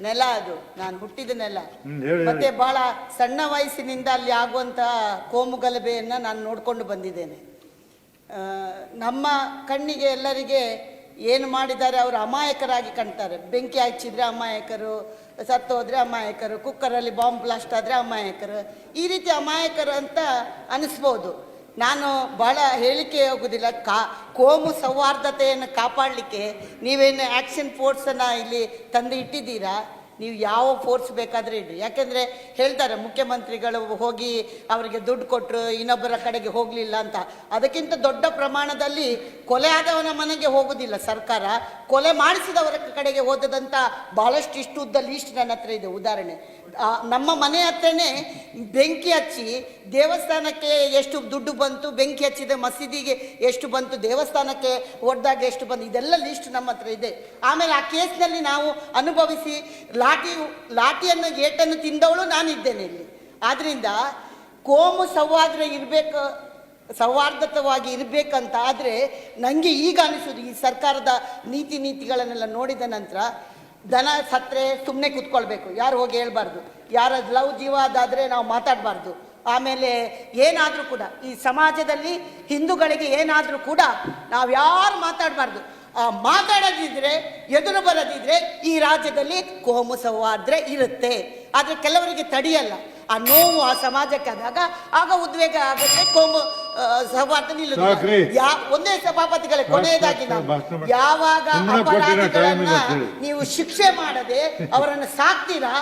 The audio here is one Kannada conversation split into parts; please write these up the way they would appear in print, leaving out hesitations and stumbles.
ನೆಲ, ಅದು ನಾನು ಹುಟ್ಟಿದ ನೆಲ. ಮತ್ತೆ ಬಹಳ ಸಣ್ಣ ವಯಸ್ಸಿನಿಂದ ಅಲ್ಲಿ ಆಗುವಂಥ ಕೋಮುಗಲಭೆಯನ್ನು ನಾನು ನೋಡಿಕೊಂಡು ಬಂದಿದ್ದೇನೆ. ನಮ್ಮ ಕಣ್ಣಿಗೆ ಎಲ್ಲರಿಗೆ ಏನು ಮಾಡಿದ್ದಾರೆ ಅವರು ಅಮಾಯಕರಾಗಿ ಕಾಣ್ತಾರೆ. ಬೆಂಕಿ ಹಚ್ಚಿದ್ರೆ ಅಮಾಯಕರು, ಸತ್ತೋದ್ರೆ ಅಮಾಯಕರು, ಕುಕ್ಕರಲ್ಲಿ ಬಾಂಬ್ ಬ್ಲಾಸ್ಟ್ ಆದರೆ ಅಮಾಯಕರು, ಈ ರೀತಿ ಅಮಾಯಕರು ಅಂತ ಅನಿಸ್ಬೋದು. ನಾನು ಭಾಳ ಹೇಳಿಕೆ ಹೋಗೋದಿಲ್ಲ. ಕೋಮು ಸೌಹಾರ್ದತೆಯನ್ನು ಕಾಪಾಡಲಿಕ್ಕೆ ನೀವೇನು ಆ್ಯಕ್ಷನ್ ಫೋರ್ಸನ್ನು ಇಲ್ಲಿ ತಂದು ಇಟ್ಟಿದ್ದೀರಾ, ನೀವು ಯಾವ ಫೋರ್ಸ್ ಬೇಕಾದರೆ ಇಡ್ರಿ. ಯಾಕೆಂದರೆ ಹೇಳ್ತಾರೆ ಮುಖ್ಯಮಂತ್ರಿಗಳು ಹೋಗಿ ಅವರಿಗೆ ದುಡ್ಡು ಕೊಟ್ಟರು, ಇನ್ನೊಬ್ಬರ ಕಡೆಗೆ ಹೋಗಲಿಲ್ಲ ಅಂತ. ಅದಕ್ಕಿಂತ ದೊಡ್ಡ ಪ್ರಮಾಣದಲ್ಲಿ ಕೊಲೆ ಆದವನ ಮನೆಗೆ ಹೋಗೋದಿಲ್ಲ ಸರ್ಕಾರ, ಕೊಲೆ ಮಾಡಿಸಿದವರ ಕಡೆಗೆ ಹೋದದಂಥ ಭಾಳಷ್ಟು ಇಷ್ಟು ಉದ್ದ ಲೀಸ್ಟ್ ನನ್ನ ಹತ್ರ ಇದೆ. ಉದಾಹರಣೆ, ನಮ್ಮ ಮನೆ ಹತ್ರನೇ ಬೆಂಕಿ ಹಚ್ಚಿ ದೇವಸ್ಥಾನಕ್ಕೆ ಎಷ್ಟು ದುಡ್ಡು ಬಂತು, ಬೆಂಕಿ ಹಚ್ಚಿದ ಮಸೀದಿಗೆ ಎಷ್ಟು ಬಂತು, ದೇವಸ್ಥಾನಕ್ಕೆ ಹೊಡೆದಾಗ ಎಷ್ಟು ಬಂತು, ಇದೆಲ್ಲ ಲೀಸ್ಟ್ ನಮ್ಮ ಹತ್ರ ಇದೆ. ಆಮೇಲೆ ಆ ಕೇಸ್ನಲ್ಲಿ ನಾವು ಅನುಭವಿಸಿ ಲಾಠಿಯನ್ನು ಏಟನ್ನು ತಿಂದವಳು ನಾನಿದ್ದೇನೆ ಇಲ್ಲಿ. ಆದ್ದರಿಂದ ಕೋಮು ಸೌಹಾರ್ದತವಾಗಿ ಇರಬೇಕಂತ ಆದರೆ ನನಗೆ ಈಗ ಅನಿಸೋದು, ಈ ಸರ್ಕಾರದ ನೀತಿಗಳನ್ನೆಲ್ಲ ನೋಡಿದ ನಂತರ ದನ ಸತ್ತರೆ ಸುಮ್ಮನೆ ಕೂತ್ಕೊಳ್ಬೇಕು, ಯಾರು ಹೋಗಿ ಹೇಳ್ಬಾರ್ದು, ಯಾರ ಲವ್ ಜೀವ ಅದಾದರೆ ನಾವು ಮಾತಾಡಬಾರ್ದು. ಆಮೇಲೆ ಏನಾದರೂ ಕೂಡ ಈ ಸಮಾಜದಲ್ಲಿ ಹಿಂದೂಗಳಿಗೆ ಏನಾದರೂ ಕೂಡ ನಾವು ಯಾರು ಮಾತಾಡಬಾರ್ದು. ಮಾತಾಡೋದಿದ್ರೆ, ಎದುರು ಬರೋದಿದ್ರೆ ಈ ರಾಜ್ಯದಲ್ಲಿ ಕೋಮು ಸೌಹಾರ್ದ ಇರುತ್ತೆ. ಆದರೆ ಕೆಲವರಿಗೆ ತಡೆಯಲ್ಲ. ಆ ನೋವು ಆ ಸಮಾಜಕ್ಕೆ ಆಗ ಉದ್ವೇಗ ಆಗುತ್ತೆ, ಕೋಮು ಸೌಹಾರ್ದ ನಿಲ್ಲುತ್ತದೆ. ಒಂದೇ ಸಭಾಪತಿಗಳೇ, ಕೊನೆಯದಾಗಿ ನಾವು ಯಾವಾಗ ಅಪರಾಧಿಗಳನ್ನ ನೀವು ಶಿಕ್ಷೆ ಮಾಡದೆ ಅವರನ್ನು ಸಾಕ್ತೀರಾ,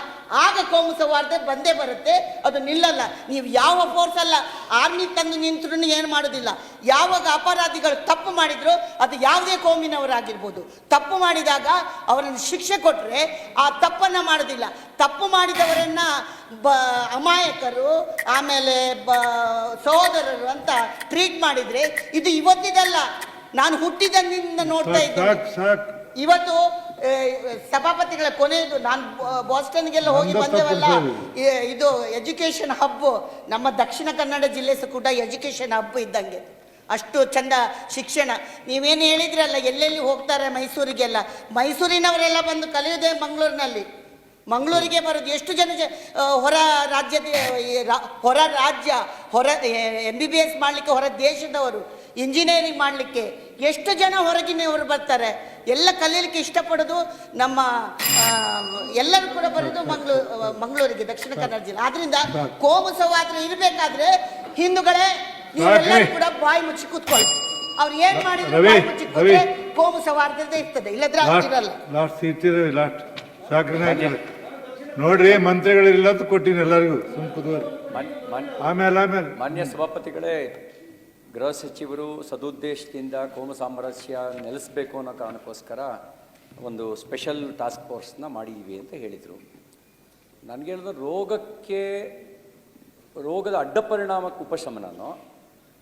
ಆಗ ಕೋಮು ಸೌಹಾರ್ದ ಬಂದೇ ಬರುತ್ತೆ, ಅದು ನಿಲ್ಲಲ್ಲ. ನೀವು ಯಾವ ಫೋರ್ಸ್ ಅಲ್ಲ, ಆರ್ಮಿ ತಂದು ನಿಂತರೂ ಏನು ಮಾಡೋದಿಲ್ಲ. ಯಾವಾಗ ಅಪರಾಧಿಗಳು ತಪ್ಪು ಮಾಡಿದ್ರು, ಅದು ಯಾವುದೇ ಕೋಮಿನವರಾಗಿರ್ಬೋದು, ತಪ್ಪು ಮಾಡಿದಾಗ ಅವರನ್ನು ಶಿಕ್ಷೆ ಕೊಟ್ಟರೆ ಆ ತಪ್ಪನ್ನು ಮಾಡೋದಿಲ್ಲ. ತಪ್ಪು ಮಾಡಿದವರನ್ನ ಅಮಾಯಕರು, ಆಮೇಲೆ ಸಹೋದರರು ಅಂತ ಟ್ರೀಟ್ ಮಾಡಿದ್ರೆ ಇದು ಇವತ್ತಿದಲ್ಲ, ನಾನು ಹುಟ್ಟಿದಂದಿನಿಂದ ನೋಡ್ತಾ ಇದ್ದೇನೆ. ಇವತ್ತು ಸಭಾಪತಿಗಳ ಕೊನೆಯದು, ನಾನು ಬಾಸ್ಟನ್ಗೆಲ್ಲ ಹೋಗಿ ಬಂದೇವಲ್ಲ, ಇದು ಎಜುಕೇಷನ್ ಹಬ್, ನಮ್ಮ ದಕ್ಷಿಣ ಕನ್ನಡ ಜಿಲ್ಲೆ ಕೂಡ ಎಜುಕೇಷನ್ ಹಬ್ ಇದ್ದಂಗೆ. ಅಷ್ಟು ಚಂದ ಶಿಕ್ಷಣ. ನೀವೇನು ಹೇಳಿದ್ರಲ್ಲ, ಎಲ್ಲೆಲ್ಲಿ ಹೋಗ್ತಾರೆ ಮೈಸೂರಿಗೆಲ್ಲ, ಮೈಸೂರಿನವರೆಲ್ಲ ಬಂದು ಕಲಿಯೋದೇ ಮಂಗಳೂರಿಗೆ ಬರೋದು. ಎಷ್ಟು ಜನ ಹೊರ MBBS ಮಾಡಲಿಕ್ಕೆ ಹೊರ ದೇಶದವರು, ಇಂಜಿನಿಯರಿಂಗ್ ಮಾಡಲಿಕ್ಕೆ ಎಷ್ಟು ಜನ ಹೊರಗಿನವರು ಬರ್ತಾರೆ. ಎಲ್ಲ ಕಲೀಲಿಕ್ಕೆ ಇಷ್ಟಪಡೋದು ನಮ್ಮ ಎಲ್ಲರೂ ಕೂಡ ಬರೋದು ಮಂಗಳೂರಿಗೆ, ದಕ್ಷಿಣ ಕನ್ನಡ ಜಿಲ್ಲೆ. ಆದ್ರಿಂದ ಕೋಮು ಸೌಹಾರ್ದ ಇರಬೇಕಾದ್ರೆ ಹಿಂದೂಗಳೇ ನೀವೆಲ್ಲರೂ ಕೂಡ ಬಾಯಿ ಮುಚ್ಚಿ ಕೂತ್ಕೊಳ್ಳಿ. ಅವ್ರು ಏನ್ ಮಾಡಿದ್ರು ಬಾಯಿ ಮುಚ್ಚಿ ಕೂತ್ರೆ ಕೋಮು ಸೌಹಾರ್ದತೆ ಇರ್ತದೆ, ಇಲ್ಲದ್ರೆ ಆಗ್ತಿರಲ್ಲ. ನೋಡ್ರಿ, ಮಂತ್ರಿಗಳಿಲ್ಲ ಅಂತ ಕೊಟ್ಟಿನಿ ಎಲ್ಲರಿಗೂ. ಆಮೇಲೆ ಮಾನ್ಯ ಸಭಾಪತಿಗಳೇ, ಗೃಹ ಸಚಿವರು ಸದುದ್ದೇಶದಿಂದ ಕೋಮು ಸಾಮರಸ್ಯ ನೆಲೆಸಬೇಕು ಅನ್ನೋ ಕಾರಣಕ್ಕೋಸ್ಕರ ಒಂದು ಸ್ಪೆಷಲ್ ಟಾಸ್ಕ್ ಫೋರ್ಸ್ನ ಮಾಡಿದ್ವಿ ಅಂತ ಹೇಳಿದರು. ನನಗೆ ಹೇಳಿದ್ರು, ರೋಗದ ಅಡ್ಡ ಪರಿಣಾಮಕ್ಕೆ ಉಪಶಮನನೋ,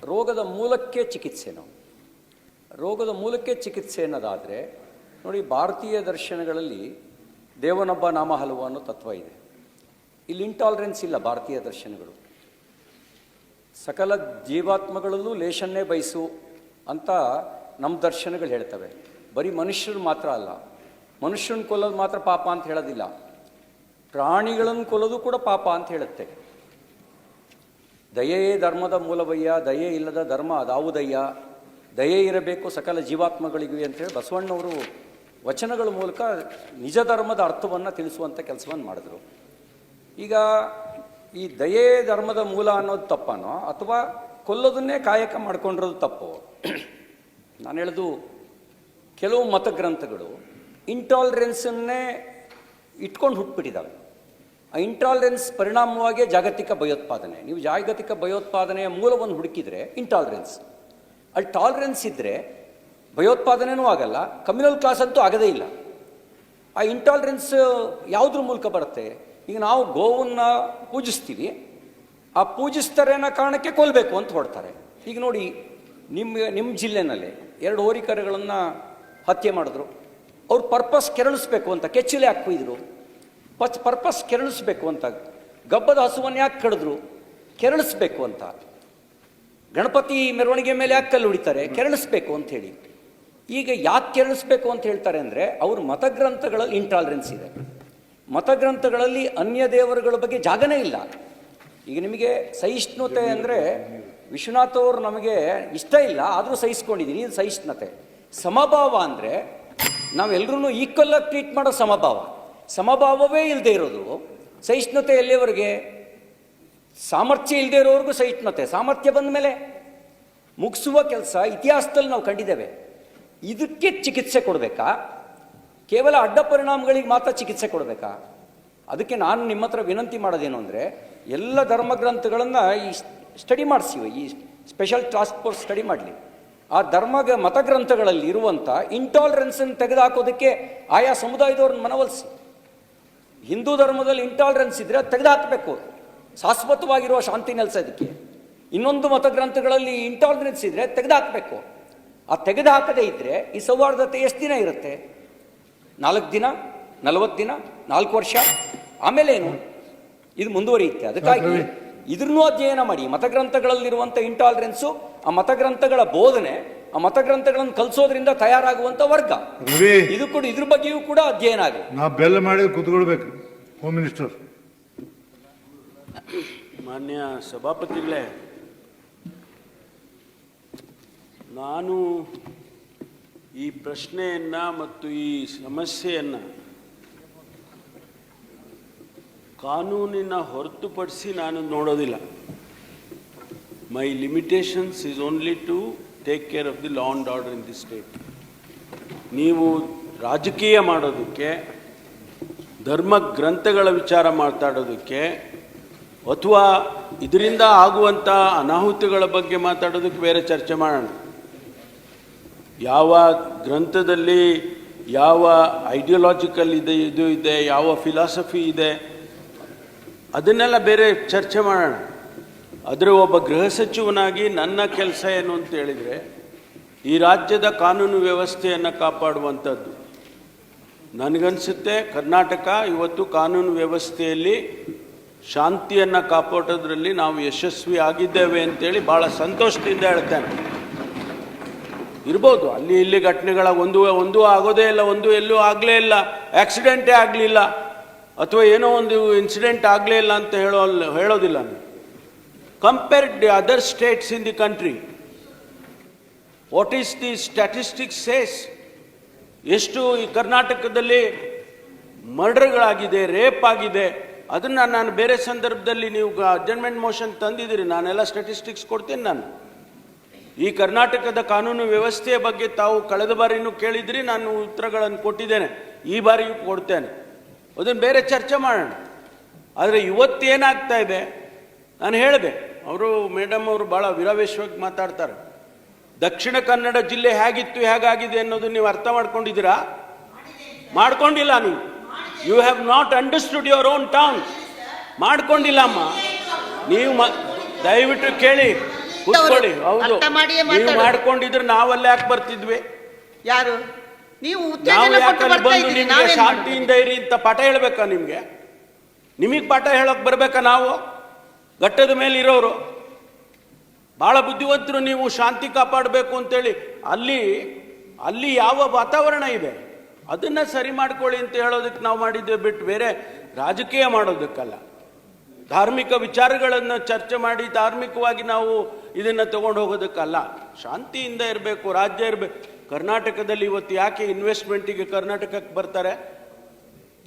ರೋಗದ ಮೂಲಕ್ಕೆ ಚಿಕಿತ್ಸೆನೋ. ರೋಗದ ಮೂಲಕ್ಕೆ ಚಿಕಿತ್ಸೆ ಅನ್ನೋದಾದರೆ ನೋಡಿ, ಭಾರತೀಯ ದರ್ಶನಗಳಲ್ಲಿ ದೇವನೊಬ್ಬ ನಾಮ ಹಲವು ಅನ್ನೋ ತತ್ವ ಇದೆ. ಇಲ್ಲಿ ಇಂಟಾಲರೆನ್ಸ್ ಇಲ್ಲ. ಭಾರತೀಯ ದರ್ಶನಗಳು ಸಕಲ ಜೀವಾತ್ಮಗಳಲ್ಲೂ ಲೇಷನ್ನೇ ಬಯಸು ಅಂತ ನಮ್ಮ ದರ್ಶನಗಳು ಹೇಳ್ತವೆ. ಬರೀ ಮನುಷ್ಯರು ಮಾತ್ರ ಅಲ್ಲ, ಮನುಷ್ಯನ ಕೊಲ್ಲೋದು ಮಾತ್ರ ಪಾಪ ಅಂತ ಹೇಳೋದಿಲ್ಲ, ಪ್ರಾಣಿಗಳನ್ನು ಕೊಲ್ಲೋದು ಕೂಡ ಪಾಪ ಅಂತ ಹೇಳುತ್ತೆ. ದಯೆಯೇ ಧರ್ಮದ ಮೂಲವಯ್ಯ, ದಯೆ ಇಲ್ಲದ ಧರ್ಮ ಅದಾವುದಯ್ಯ, ದಯೆ ಇರಬೇಕು ಸಕಲ ಜೀವಾತ್ಮಗಳಿಗೂ ಅಂತೇಳಿ ಬಸವಣ್ಣವರು ವಚನಗಳ ಮೂಲಕ ನಿಜ ಧರ್ಮದ ಅರ್ಥವನ್ನು ತಿಳಿಸುವಂಥ ಕೆಲಸವನ್ನು ಮಾಡಿದ್ರು. ಈಗ ಈ ದಯೆ ಧರ್ಮದ ಮೂಲ ಅನ್ನೋದು ತಪ್ಪನೋ ಅಥವಾ ಕೊಲ್ಲೋದನ್ನೇ ಕಾಯಕ ಮಾಡ್ಕೊಂಡಿರೋದು ತಪ್ಪು? ನಾನು ಹೇಳೋದು, ಕೆಲವು ಮತಗ್ರಂಥಗಳು ಇಂಟಾಲರೆನ್ಸನ್ನೇ ಇಟ್ಕೊಂಡು ಹುಟ್ಟುಬಿಟ್ಟಿದ್ದಾವೆ. ಆ ಇಂಟಾಲರೆನ್ಸ್ ಪರಿಣಾಮವಾಗಿ ಜಾಗತಿಕ ಭಯೋತ್ಪಾದನೆ. ನೀವು ಜಾಗತಿಕ ಭಯೋತ್ಪಾದನೆಯ ಮೂಲವನ್ನು ಹುಡುಕಿದರೆ ಇಂಟಾಲರೆನ್ಸ್, ಅಲ್ಲಿ ಟಾಲರೆನ್ಸ್ ಇದ್ದರೆ ಭಯೋತ್ಪಾದನೆಯೂ ಆಗಲ್ಲ, ಕಮ್ಯುನಲ್ ಕ್ಲಾಸ್ ಅಂತೂ ಆಗದೇ ಇಲ್ಲ. ಆ ಇಂಟಾಲರೆನ್ಸ್ ಯಾವುದ್ರ ಮೂಲಕ ಬರುತ್ತೆ? ಈಗ ನಾವು ಗೋವನ್ನು ಪೂಜಿಸ್ತೀವಿ, ಆ ಪೂಜಿಸ್ತಾರೆ ಅನ್ನೋ ಕಾರಣಕ್ಕೆ ಕೊಲ್ಲಬೇಕು ಅಂತ ಹೊಡ್ತಾರೆ. ಈಗ ನೋಡಿ, ನಿಮ್ಮ ಜಿಲ್ಲೆನಲ್ಲಿ 2 ಹೋರಿಕರುಗಳನ್ನು ಹತ್ಯೆ ಮಾಡಿದ್ರು. ಅವ್ರು ಪರ್ಪಸ್ ಕೆರಳಿಸ್ಬೇಕು ಅಂತ ಕೆಚ್ಚಲೆ ಹಾಕಿ ಕೊಯ್ದರು. ಪರ್ಪಸ್ ಕೆರಳಿಸ್ಬೇಕು ಅಂತ. ಗಬ್ಬದ ಹಸುವನ್ನು ಯಾಕೆ ಕಡಿದ್ರು? ಕೆರಳಿಸ್ಬೇಕು ಅಂತ. ಗಣಪತಿ ಮೆರವಣಿಗೆ ಮೇಲೆ ಯಾಕೆ ಕಲ್ಲು ಹೊಡಿತಾರೆ? ಕೆರಳಿಸ್ಬೇಕು ಅಂಥೇಳಿ. ಈಗ ಯಾಕೆ ಕೆರಳಿಸ್ಬೇಕು ಅಂತ ಹೇಳ್ತಾರೆ ಅಂದರೆ, ಅವ್ರ ಮತಗ್ರಂಥಗಳಲ್ಲಿ ಇಂಟಾಲರೆನ್ಸ್ ಇದೆ. ಮತಗ್ರಂಥಗಳಲ್ಲಿ ಅನ್ಯ ದೇವರುಗಳ ಬಗ್ಗೆ ಜಾಗನೇ ಇಲ್ಲ. ಈಗ ನಿಮಗೆ ಸಹಿಷ್ಣುತೆ ಅಂದರೆ ವಿಶ್ವನಾಥ್ ಅವರು ನಮಗೆ ಇಷ್ಟ ಇಲ್ಲ, ಆದರೂ ಸಹಿಸ್ಕೊಂಡಿದ್ದೀನಿ, ಇದು ಸಹಿಷ್ಣುತೆ. ಸಮಭಾವ ಅಂದರೆ ನಾವೆಲ್ಲರೂ ಈಕ್ವಲ್ ಆಗಿ ಟ್ರೀಟ್ ಮಾಡೋ ಸಮಭಾವ. ಸಮಭಾವವೇ ಇಲ್ಲದೆ ಇರೋದು ಸಹಿಷ್ಣುತೆ ಎಲ್ಲಿವರೆಗೆ? ಸಾಮರ್ಥ್ಯ ಇಲ್ಲದೆ ಇರೋವರೆಗೂ ಸಹಿಷ್ಣುತೆ. ಸಾಮರ್ಥ್ಯ ಬಂದ ಮೇಲೆ ಮುಗಿಸುವ ಕೆಲಸ ಇತಿಹಾಸದಲ್ಲಿ ನಾವು ಕಂಡಿದ್ದೇವೆ. ಇದಕ್ಕೆ ಚಿಕಿತ್ಸೆ ಕೊಡಬೇಕಾ? ಕೇವಲ ಅಡ್ಡ ಪರಿಣಾಮಗಳಿಗೆ ಮಾತ್ರ ಚಿಕಿತ್ಸೆ ಕೊಡಬೇಕಾ? ಅದಕ್ಕೆ ನಾನು ನಿಮ್ಮ ಹತ್ರ ವಿನಂತಿ ಮಾಡೋದೇನು ಅಂದರೆ, ಎಲ್ಲ ಧರ್ಮಗ್ರಂಥಗಳನ್ನು ಈ ಸ್ಟಡಿ ಮಾಡಿಸಿವೆ, ಈ ಸ್ಪೆಷಲ್ ಟಾಸ್ಕ್ ಫೋರ್ಸ್ ಸ್ಟಡಿ ಮಾಡಲಿ. ಆ ಮತಗ್ರಂಥಗಳಲ್ಲಿ ಇರುವಂಥ ಇಂಟಾಲರೆನ್ಸನ್ನು ತೆಗೆದುಹಾಕೋದಕ್ಕೆ ಆಯಾ ಸಮುದಾಯದವ್ರನ್ನ ಮನವೊಲಿಸಿ. ಹಿಂದೂ ಧರ್ಮದಲ್ಲಿ ಇಂಟಾಲರೆನ್ಸ್ ಇದ್ದರೆ ಅದು ತೆಗೆದುಹಾಕಬೇಕು, ಶಾಶ್ವತವಾಗಿರುವ ಶಾಂತಿ ನೆಲೆಸೋದಕ್ಕೆ. ಇನ್ನೊಂದು ಮತಗ್ರಂಥಗಳಲ್ಲಿ ಇಂಟಾಲರೆನ್ಸ್ ಇದ್ದರೆ ತೆಗೆದುಹಾಕಬೇಕು. ಆ ತೆಗೆದುಹಾಕದೇ ಇದ್ದರೆ ಈ ಸೌಹಾರ್ದತೆ ಎಷ್ಟು ದಿನ ಇರುತ್ತೆ? 4 ದಿನ, 40 ದಿನ, 4 ವರ್ಷ, ಆಮೇಲೇನು ಇದು ಮುಂದುವರಿಯುತ್ತೆ. ಅದಕ್ಕಾಗಿ ಇದ್ರನ್ನೂ ಅಧ್ಯಯನ ಮಾಡಿ. ಮತಗ್ರಂಥಗಳಲ್ಲಿರುವಂಥ ಇಂಟಾಲರೆನ್ಸು, ಆ ಮತಗ್ರಂಥಗಳ ಬೋಧನೆ, ಆ ಮತಗ್ರಂಥಗಳನ್ನು ಕಲಿಸೋದ್ರಿಂದ ತಯಾರಾಗುವಂಥ ವರ್ಗ, ಇದು ಕೂಡ ಇದ್ರ ಬಗ್ಗೆಯೂ ಕೂಡ ಅಧ್ಯಯನ ಆಗಿದೆ. ನಾವು ಬೆಲ್ಲ ಮಾಡಿ ಕೂತ್ಕೊಳ್ಬೇಕು. Home minister. ಮಾನ್ಯ ಸಭಾಪತಿಗಳೇ, ನಾನು ಈ ಪ್ರಶ್ನೆಯನ್ನು ಮತ್ತು ಈ ಸಮಸ್ಯೆಯನ್ನು ಕಾನೂನಿನ ಹೊರತುಪಡಿಸಿ ನಾನು ನೋಡೋದಿಲ್ಲ. My limitations is only to take care of the law and order in the state. ನೀವು ರಾಜಕೀಯ ಮಾಡೋದಕ್ಕೆ, ಧರ್ಮ ಗ್ರಂಥಗಳ ವಿಚಾರ ಮಾತಾಡೋದಕ್ಕೆ, ಅಥವಾ ಇದರಿಂದ ಆಗುವಂಥ ಅನಾಹುತಗಳ ಬಗ್ಗೆ ಮಾತಾಡೋದಕ್ಕೆ ಬೇರೆ ಚರ್ಚೆ ಮಾಡೋಣ. ಯಾವ ಗ್ರಂಥದಲ್ಲಿ ಯಾವ ಐಡಿಯಾಲಜಿಕಲ್ ಇದು ಇದೆ, ಯಾವ ಫಿಲಾಸಫಿ ಇದೆ, ಅದನ್ನೆಲ್ಲ ಬೇರೆ ಚರ್ಚೆ ಮಾಡೋಣ. ಆದರೆ ಒಬ್ಬ ಗೃಹ ಸಚಿವನಾಗಿ ನನ್ನ ಕೆಲಸ ಏನು ಅಂತ ಹೇಳಿದರೆ, ಈ ರಾಜ್ಯದ ಕಾನೂನು ವ್ಯವಸ್ಥೆಯನ್ನು ಕಾಪಾಡುವಂಥದ್ದು. ನನಗನ್ಸುತ್ತೆ ಕರ್ನಾಟಕ ಇವತ್ತು ಕಾನೂನು ವ್ಯವಸ್ಥೆಯಲ್ಲಿ ಶಾಂತಿಯನ್ನು ಕಾಪಾಡೋದ್ರಲ್ಲಿ ನಾವು ಯಶಸ್ವಿ ಆಗಿದ್ದೇವೆ ಅಂತೇಳಿ ಭಾಳ ಸಂತೋಷದಿಂದ ಹೇಳ್ತೇನೆ. ಇರ್ಬೋದು ಅಲ್ಲಿ ಇಲ್ಲಿ ಘಟನೆಗಳ ಒಂದು ಆಗೋದೇ ಇಲ್ಲ, ಒಂದು ಎಲ್ಲೂ ಆಗಲೇ ಇಲ್ಲ, ಆಕ್ಸಿಡೆಂಟೇ ಆಗಲಿಲ್ಲ, ಅಥವಾ ಏನೋ ಒಂದು ಇನ್ಸಿಡೆಂಟ್ ಆಗಲೇ ಇಲ್ಲ ಅಂತ ಹೇಳೋದಿಲ್ಲ. Compared the other States in the country, what is the statistics says? ಎಷ್ಟು ಈ ಕರ್ನಾಟಕದಲ್ಲಿ ಮರ್ಡರ್ಗಳಾಗಿದೆ, ರೇಪ್ ಆಗಿದೆ, ಅದನ್ನು ನಾನು ಬೇರೆ ಸಂದರ್ಭದಲ್ಲಿ ನೀವು ಅಡ್ಜರ್ನ್ಮೆಂಟ್ ಮೋಷನ್ ತಂದಿದ್ದೀರಿ, ನಾನೆಲ್ಲ ಸ್ಟ್ಯಾಟಿಸ್ಟಿಕ್ಸ್ ಕೊಡ್ತೀನಿ. ನಾನು ಈ ಕರ್ನಾಟಕದ ಕಾನೂನು ವ್ಯವಸ್ಥೆಯ ಬಗ್ಗೆ ತಾವು ಕಳೆದ ಬಾರಿನೂ ಕೇಳಿದ್ರಿ, ನಾನು ಉತ್ತರಗಳನ್ನು ಕೊಟ್ಟಿದ್ದೇನೆ, ಈ ಬಾರಿಯೂ ಕೊಡ್ತೇನೆ. ಅದನ್ನು ಬೇರೆ ಚರ್ಚೆ ಮಾಡೋಣ. ಆದರೆ ಇವತ್ತೇನಾಗ್ತಾ ಇದೆ ನಾನು ಹೇಳಿದೆ, ಅವರು ಮೇಡಮ್ ಅವರು ಭಾಳ ವಿರಾವೇಶವಾಗಿ ಮಾತಾಡ್ತಾರೆ. ದಕ್ಷಿಣ ಕನ್ನಡ ಜಿಲ್ಲೆ ಹೇಗಿತ್ತು, ಹೇಗಾಗಿದೆ ಅನ್ನೋದು ನೀವು ಅರ್ಥ ಮಾಡ್ಕೊಂಡಿದ್ದೀರಾ? ಮಾಡ್ಕೊಂಡಿಲ್ಲ. ನೀವು you have not understood your own town. ಮಾಡ್ಕೊಂಡಿಲ್ಲಮ್ಮ ನೀವು. ದಯವಿಟ್ಟು ಕೇಳಿ, ಕೂತ್ಕೊಳ್ಳಿ. ಹೌದು, ನೀವು ಮಾಡ್ಕೊಂಡಿದ್ರೆ ನಾವಲ್ಲೇ ಯಾಕೆ ಬರ್ತಿದ್ವಿ? ಯಾರು ನೀವು? ನಾವು ಯಾಕಲ್ಲಿ ಬಂದು ನಿಮಗೆ ಶಾಂತಿಯಿಂದ ಇರಿ ಅಂತ ಪಾಠ ಹೇಳ್ಬೇಕಾ? ನಿಮಗೆ ಪಾಠ ಹೇಳೋಕೆ ಬರ್ಬೇಕಾ? ನಾವು ಘಟ್ಟದ ಮೇಲೆ ಇರೋರು ಭಾಳ ಬುದ್ಧಿವಂತರು. ನೀವು ಶಾಂತಿ ಕಾಪಾಡಬೇಕು ಅಂತೇಳಿ ಅಲ್ಲಿ ಯಾವ ವಾತಾವರಣ ಇದೆ ಅದನ್ನು ಸರಿ ಮಾಡ್ಕೊಳ್ಳಿ ಅಂತ ಹೇಳೋದಕ್ಕೆ ನಾವು ಮಾಡಿದ್ದೇವೆ, ಬಿಟ್ಟು ಬೇರೆ ರಾಜಕೀಯ ಮಾಡೋದಕ್ಕಲ್ಲ. ಧಾರ್ಮಿಕ ವಿಚಾರಗಳನ್ನು ಚರ್ಚೆ ಮಾಡಿ ಧಾರ್ಮಿಕವಾಗಿ ನಾವು ಇದನ್ನು ತಗೊಂಡು ಹೋಗೋದಕ್ಕಲ್ಲ. ಶಾಂತಿಯಿಂದ ಇರಬೇಕು, ರಾಜ್ಯ ಇರಬೇಕು. ಕರ್ನಾಟಕದಲ್ಲಿ ಇವತ್ತು ಯಾಕೆ ಇನ್ವೆಸ್ಟ್ಮೆಂಟಿಗೆ ಕರ್ನಾಟಕಕ್ಕೆ ಬರ್ತಾರೆ?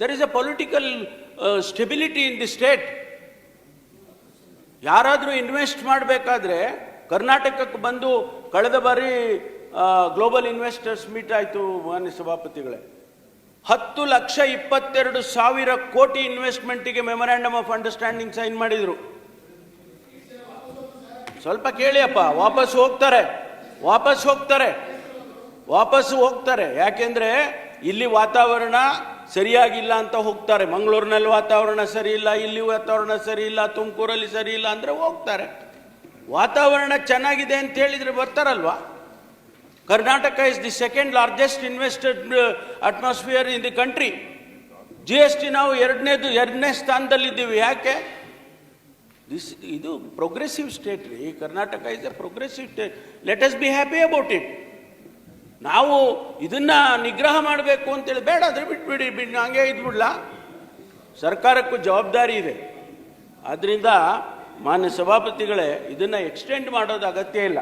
There is a political stability in the state. ಯಾರಾದರೂ ಇನ್ವೆಸ್ಟ್ ಮಾಡಬೇಕಾದ್ರೆ ಕರ್ನಾಟಕಕ್ಕೆ ಬಂದು, ಕಳೆದ ಬಾರಿ ಗ್ಲೋಬಲ್ ಇನ್ವೆಸ್ಟರ್ಸ್ ಮೀಟ್ ಆಯಿತು ಮಾನ್ಯ ಸಭಾಪತಿಗಳೇ, 10,22,000 ಕೋಟಿ ಇನ್ವೆಸ್ಟ್ಮೆಂಟಿಗೆ ಮೆಮೊರಾಂಡಮ್ ಆಫ್ ಅಂಡರ್ಸ್ಟ್ಯಾಂಡಿಂಗ್ ಸೈನ್ ಮಾಡಿದ್ರು. ಸ್ವಲ್ಪ ಕೇಳಿಯಪ್ಪ. ವಾಪಸ್ ಹೋಗ್ತಾರೆ. ಯಾಕೆಂದ್ರೆ ಇಲ್ಲಿ ವಾತಾವರಣ ಸರಿಯಾಗಿಲ್ಲ ಅಂತ ಹೋಗ್ತಾರೆ. ಮಂಗಳೂರಿನಲ್ಲಿ ವಾತಾವರಣ ಸರಿ ಇಲ್ಲ, ಇಲ್ಲಿ ವಾತಾವರಣ ಸರಿ ಇಲ್ಲ, ತುಮಕೂರಲ್ಲಿ ಸರಿ ಇಲ್ಲ ಅಂದ್ರೆ ಹೋಗ್ತಾರೆ. ವಾತಾವರಣ ಚೆನ್ನಾಗಿದೆ ಅಂತ ಹೇಳಿದ್ರೆ ಬರ್ತಾರಲ್ವಾ? Karnataka is the second largest invested atmosphere in the country. GST ನಾವು ಎರಡನೇ ಸ್ಥಾನದಲ್ಲಿದ್ದೀವಿ. ಯಾಕೆ? ಇದು ಪ್ರೋಗ್ರೆಸಿವ್ ಸ್ಟೇಟ್ ರೀ. Karnataka is a progressive state. Let us be happy about it. ನಾವು ಇದನ್ನ ನಿಗ್ರಹ ಮಾಡಬೇಕು ಅಂತೇಳಿ ಬೇಡ, ಅದ್ರ ಬಿಟ್ಬಿಡಿ, ಹಂಗೆ ಇದ್ಬಿಡ್ಲಾ? ಸರ್ಕಾರಕ್ಕೂ ಜವಾಬ್ದಾರಿ ಇದೆ. ಆದ್ದರಿಂದ ಮಾನ್ಯ ಸಭಾಪತಿಗಳೇ, ಇದನ್ನು ಎಕ್ಸ್ಟೆಂಡ್ ಮಾಡೋದು ಅಗತ್ಯ ಇಲ್ಲ.